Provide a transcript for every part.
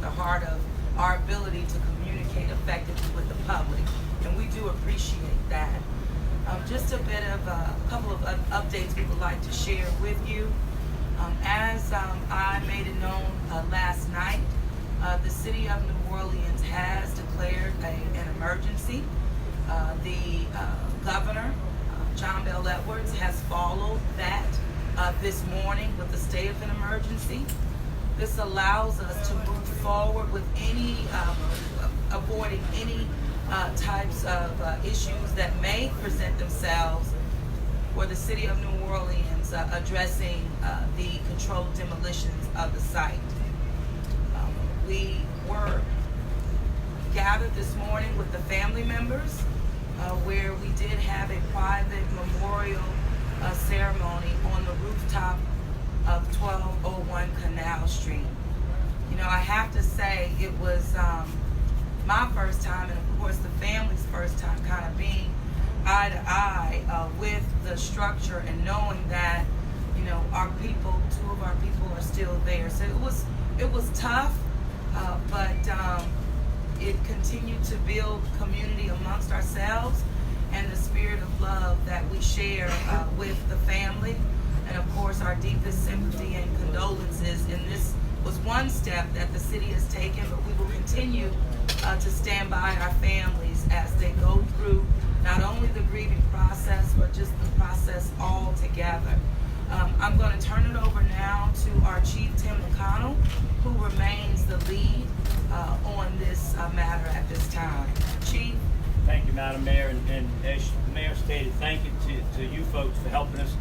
the heart of our ability to communicate effectively with the public, and we do appreciate that. Just a bit of a couple of updates we would like to share with you. As I made it known last night, the city of New Orleans has declared an emergency. The governor, John Bel Edwards, has followed that this morning with the state of an emergency. This allows us to move forward with avoiding any types of issues that may present themselves for the city of New Orleans addressing the controlled demolitions of the site. We were gathered this morning with the family members where we did have a private memorial ceremony on the rooftop of 1201 Canal Street. You know, I have to say it was my first time, and of course the family's first time, kind of being eye to eye with the structure and knowing that, you know, our people, two of our people are still there. So it was tough, but it continued to build community amongst ourselves and the spirit of love that we share with the family. And of course, our deepest sympathy and condolences. And this was one step that the city has taken, but we will continue to stand by our families as they go through not only the grieving process, but just the process all together. I'm going to turn it over now to our Chief Tim McConnell, who remains the lead on this matter at this time. Chief? Thank you, Madam Mayor, and as the Mayor stated, thank you to you folks for helping us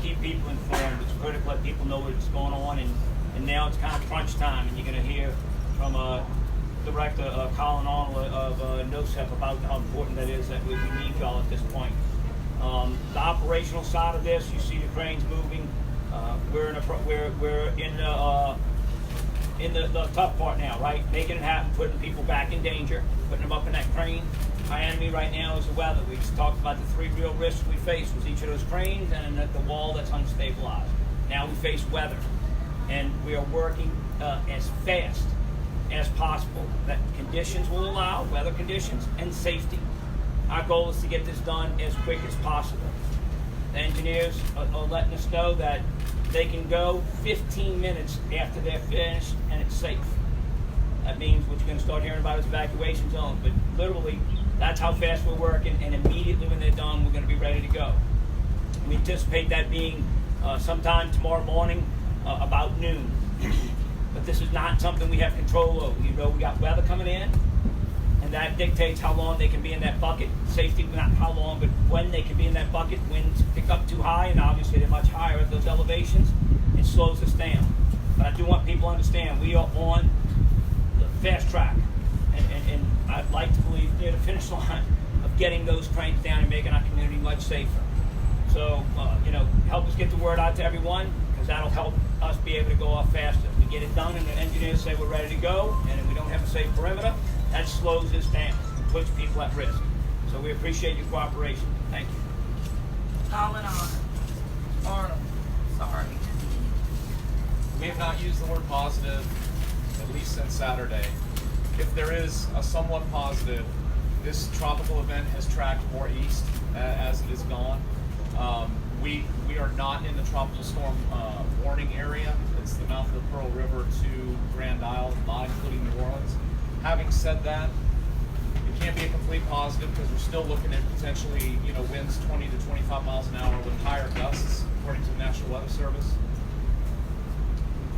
keep people informed. It's critical that people know what's going on, and now it's kind of crunch time, and you're going to hear from Director Colin Arnold of NOCEP about how important that is, that we need y'all at this point. The operational side of this, you see the cranes moving. We're in the tough part now, right? Making it happen, putting people back in danger, putting them up in that crane. Our enemy right now is the weather. We just talked about the three real risks we face was each of those cranes and at the wall that's unstabilized. Now we face weather, and we are working as fast as possible that conditions will allow, weather conditions and safety. Our goal is to get this done as quick as possible. The engineers are letting us know that they can go 15 minutes after they're finished and it's safe. That means what you're going to start hearing about is evacuation zones, but literally that's how fast we're working, and immediately when they're done, we're going to be ready to go. We anticipate that being sometime tomorrow morning about noon. But this is not something we have control over. You know, we got weather coming in, and that dictates how long they can be in that bucket. Safety, not how long, but when they can be in that bucket. Winds pick up too high, and obviously they're much higher at those elevations. It slows us down. But I do want people to understand we are on the fast track, and I'd like to believe near the finish line of getting those cranes down and making our community much safer. So, you know, help us get the word out to everyone, because that'll help us be able to go off faster. If we get it done and the engineers say we're ready to go, and if we don't have a safe perimeter, that slows us down and puts people at risk. So we appreciate your cooperation. Thank you. Colin Arnold. Sorry. We have not used the word positive at least since Saturday. If there is a somewhat positive, this tropical event has tracked more east as it has gone. We are not in the tropical storm warning area. It's the mouth of the Pearl River to Grand Isle, not including New Orleans. Having said that, it can't be a complete positive because we're still looking at potentially, you know, winds 20 to 25 miles an hour with higher gusts, according to the National Weather Service.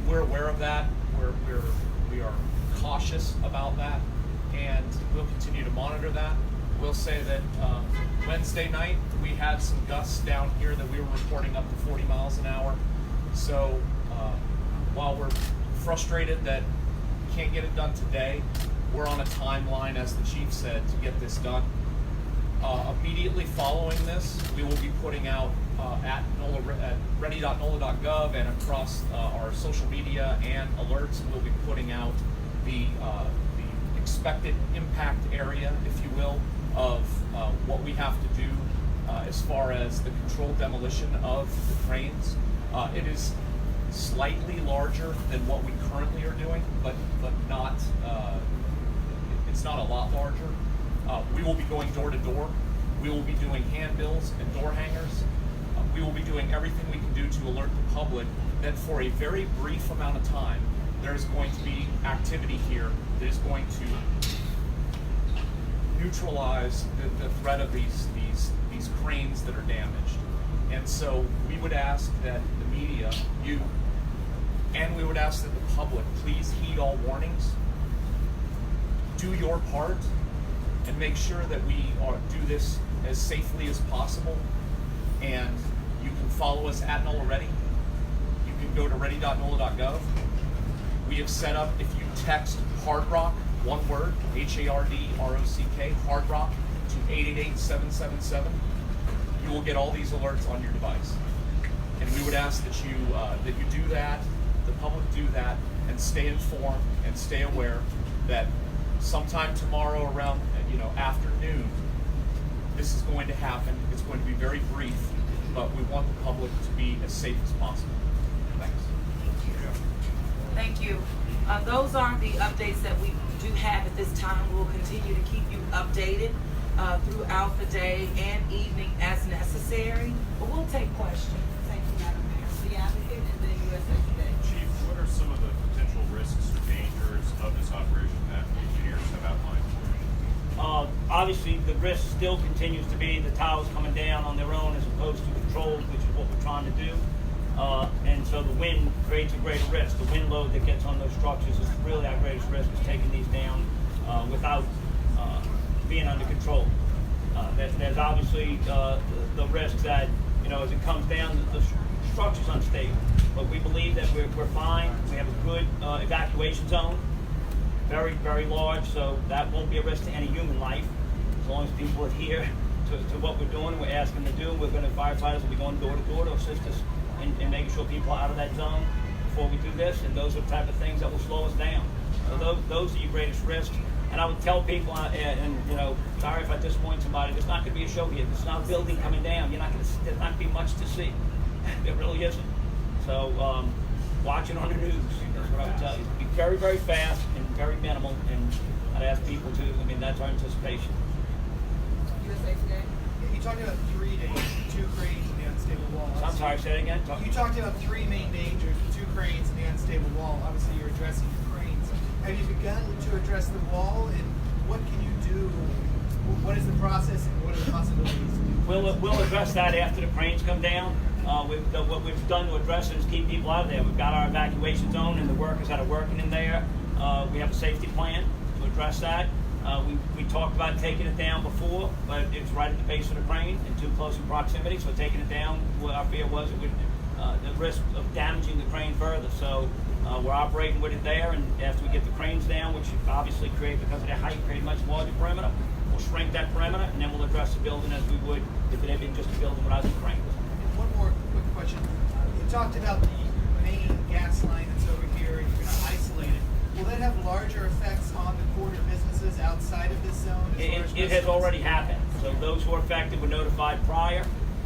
We're aware of that. We are cautious about that, and we'll continue to monitor that. We'll say that Wednesday night we had some gusts down here that we were reporting up to 40 miles an hour. So while we're frustrated that we can't get it done today, we're on a timeline, as the chief said, to get this done. Immediately following this, we will be putting out at ready.nola.gov and across our social media and alerts, we'll be putting out the expected impact area, if you will, of what we have to do as far as the controlled demolition of the cranes. It is slightly larger than what we currently are doing, but not. It's not a lot larger. We will be going door to door. We will be doing handbills and door hangers. We will be doing everything we can do to alert the public that for a very brief amount of time, there is going to be activity here that is going to neutralize the threat of these cranes that are damaged. And so we would ask that the media, you, and we would ask that the public please heed all warnings, do your part, and make sure that we do this as safely as possible. And you can follow us at NOLA Ready. You can go to ready.nola.gov. We have set up, if you text Hard Rock, one word, HARDROCK, Hard Rock, to 888-777, you will get all these alerts on your device. And we would ask that you do that, the public do that, and stay informed and stay aware that sometime tomorrow around afternoon, this is going to happen. It's going to be very brief, but we want the public to be as safe as possible. Thanks. Thank you. Those are the updates that we do have at this time. We'll continue to keep you updated throughout the day and evening as necessary. But we'll take questions. Thank you, Madam Mayor. The Advocate and then USA Today. Chief, what are some of the potential risks or dangers of this operation that the engineers have outlined for you? Obviously, the risk still continues to be the towers coming down on their own as opposed to controlled, which is what we're trying to do. And so the wind creates a greater risk. The wind load that gets on those structures is really our greatest risk, is taking these down without being under control. There's obviously the risk that, as it comes down, the structure's unstable. But we believe that we're fine. We have a good evacuation zone, very, very large, so that won't be a risk to any human life. As long as people adhere to what we're doing, we're asking them to do. Firefighters will be going door to door to assist us in making sure people are out of that zone before we do this, and those are the type of things that will slow us down. So those are your greatest risks. And I would tell people, sorry if I disappoint somebody, there's not going to be a show here. There's not a building coming down. There's not going to be much to see. There really isn't. So watch it on the news. That's what I would tell you. Be very, very fast and very minimal. And I'd ask people to. That's our anticipation. USA Today. You talked about 3 dangers, 2 cranes and the unstable wall. I'm sorry, say it again. You talked about 3 main dangers, 2 cranes and the unstable wall. Obviously, you're addressing the cranes. Have you begun to address the wall, and what can you do? What is the process, and what are the possibilities? We'll address that after the cranes come down. What we've done to address it is keep people out of there. We've got our evacuation zone and the workers that are working in there. We have a safety plan to address that. We talked about taking it down before, but it's right at the base of the crane in too close in proximity. So taking it down, our fear was it would the risk of damaging the crane further. So we're operating with it there, and after we get the cranes down, which obviously create, because of their height, create a much larger perimeter, we'll shrink that perimeter, and then we'll address the building as we would if it had been just a building without the cranes. And one more quick question. You talked about the main gas line that's over here, and you're going to isolate it. Will that have larger effects on the corner businesses outside of this zone? It has already happened. So those who are affected were notified prior,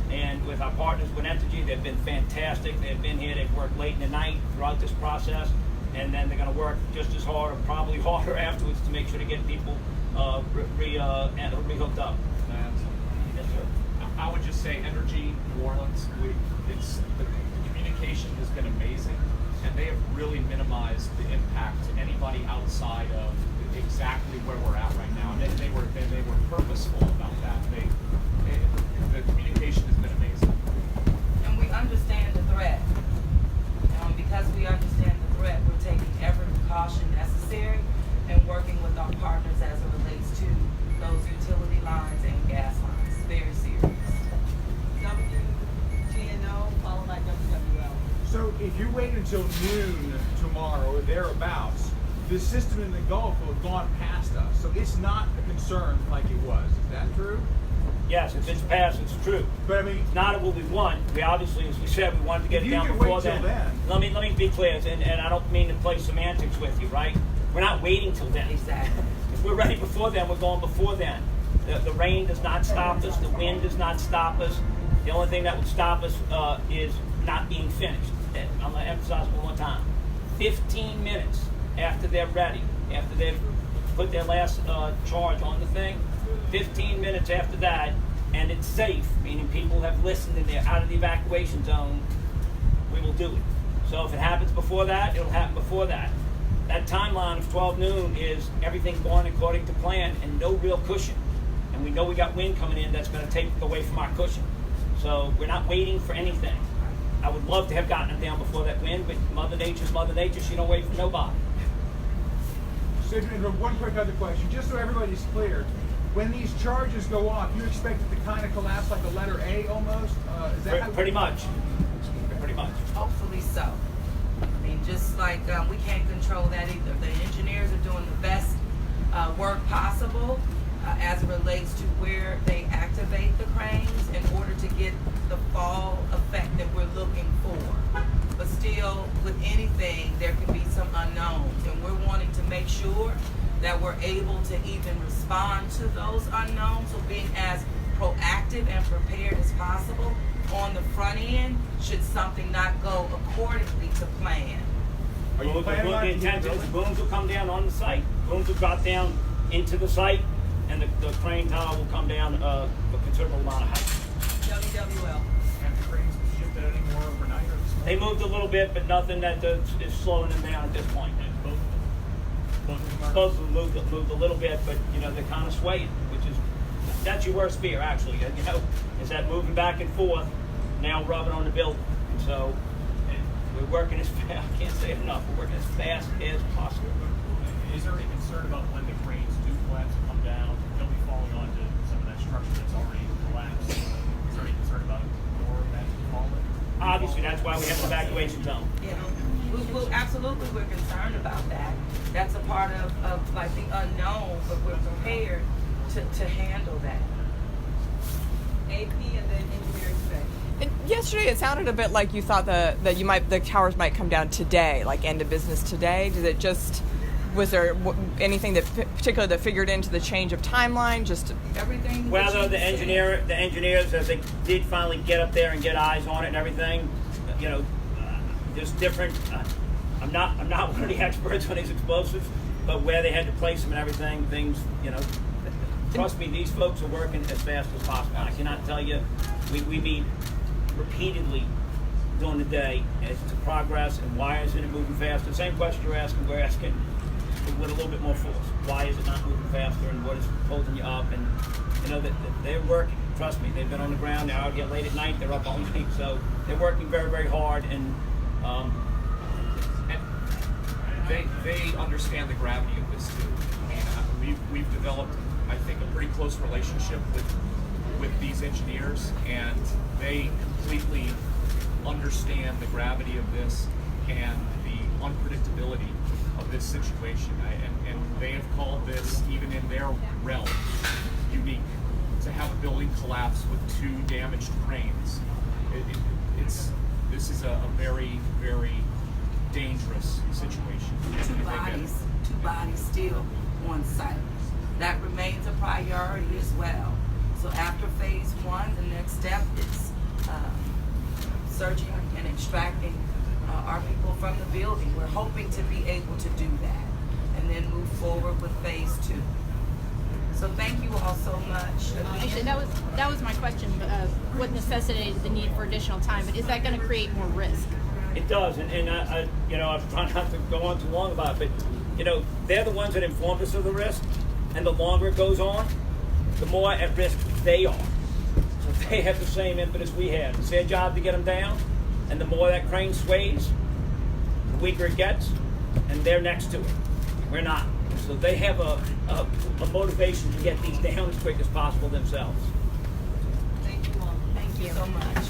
and with our partners with Entergy, they've been fantastic. They've been here, they've worked late in the night throughout this process, and then they're going to work just as hard, or probably harder afterwards, to make sure to get people re-hooked up. Yes, sir. I would just say Entergy New Orleans, the communication has been amazing, and they have really minimized the impact to anybody outside of exactly where we're at right now. And they were purposeful about that. The communication has been amazing. And we understand the threat. Because we understand the threat, we're taking every precaution necessary and working with our partners as it relates to those utility lines and gas lines. Very serious. WGNO followed by WWL. So if you wait until noon tomorrow or thereabouts, the system in the Gulf will have gone past us. So it's not a concern like it was. Is that true? Yes, if it's passed, it's true. But I mean, It's not what we want. We obviously, as we said, we wanted to get it you down can before wait till then. Let me be clear, and I don't mean to play semantics with you, right? We're not waiting till then. Exactly. If we're ready before then, we're going before then. The rain does not stop us. The wind does not stop us. The only thing that would stop us is not being finished. I'm gonna emphasize one more time. 15 minutes after they're ready, after they've put their last charge on the thing, 15 minutes after that, and it's safe, meaning people have listened and they're out of the evacuation zone, we will do it. So if it happens before that, it'll happen before that. That timeline of 12 noon is everything going according to plan and no real cushion. And we know we got wind coming in that's going to take away from our cushion. So we're not waiting for anything. I would love to have gotten it down before that wind, but Mother Nature's Mother Nature. She don't wait for nobody. So, one quick other question, just so everybody's clear. When these charges go off, you expect it to kind of collapse like a letter A almost? Is that how- Pretty much. Pretty much. Hopefully so. I mean, just like we can't control that either. The engineers are doing the best work possible as it relates to where they activate the cranes in order to get the fall effect that we're looking for. But still, with anything, there can be some unknowns, and we're wanting to make sure that we're able to even respond to those unknowns. So being as proactive and prepared as possible on the front end should something not go accordingly to plan. Are you The planning on intent is booms will come down on the site. Booms will drop down into the site, and the crane tower will come down a considerable amount of height. WWL. Have the cranes shifted any more overnight or this They moved a little bit, but nothing that is slowing them down at this point. Both of them moved a little bit, but you know they're kind of swaying, which is that's your worst fear actually. You know, is that moving back and forth, now rubbing on the building. And so we're working as fast. I can't say it enough. We're working as fast as possible. Is there any concern about when the cranes do collapse and come down, they'll be falling onto some of that structure that's already collapsed? Is there any concern about more of that falling? Obviously, that's why we have an evacuation zone. Yeah, we'll absolutely, we're concerned about that. That's a part of like the unknown, but we're prepared to handle that. AP and then engineering today. And yesterday, it sounded a bit like you thought the towers might come down today, like end of business today. Did it just? Was there anything that particular that figured into the change of timeline? Just Everything. Well, that though, you the said. engineers, as they did finally get up there and get eyes on it and everything, you know, there's different. I'm not one of the experts on these explosives, but where they had to place them and everything, things, you know. Trust me, these folks are working as fast as possible. I cannot tell you, we meet repeatedly during the day as to progress and why isn't it moving faster. Same question you're asking, we're asking with a little bit more force. Why is it not moving faster, and what is holding you up? And you know that they're working. Trust me, they've been on the ground. They're out here late at night. They're up all night, so they're working very, very hard. And They understand the gravity of this too. I mean, we've developed, I think, a pretty close relationship with these engineers, and they completely understand the gravity of this and the unpredictability of this situation. And they have called this, even in their realm, unique. To have a building collapse with 2 damaged cranes, this is a very, very dangerous situation. Two bodies still on site. That remains a priority as well. So after phase 1, the next step is searching and extracting our people from the building. We're hoping to be able to do that and then move forward with phase 2. So thank you all so much. Actually, that was my question. What necessitated the need for additional time? But is that going to create more risk? it does, and I you know, I'm trying not to go on too long about it, but you know, they're the ones that informed us of the risk, and the longer it goes on, the more at risk they are. So they have the same impetus we have. It's their job to get them down, and the more that crane sways, the weaker it gets, and they're next to it. We're not. So they have a motivation to get these down as quick as possible themselves. Thank you all. Thank you so much.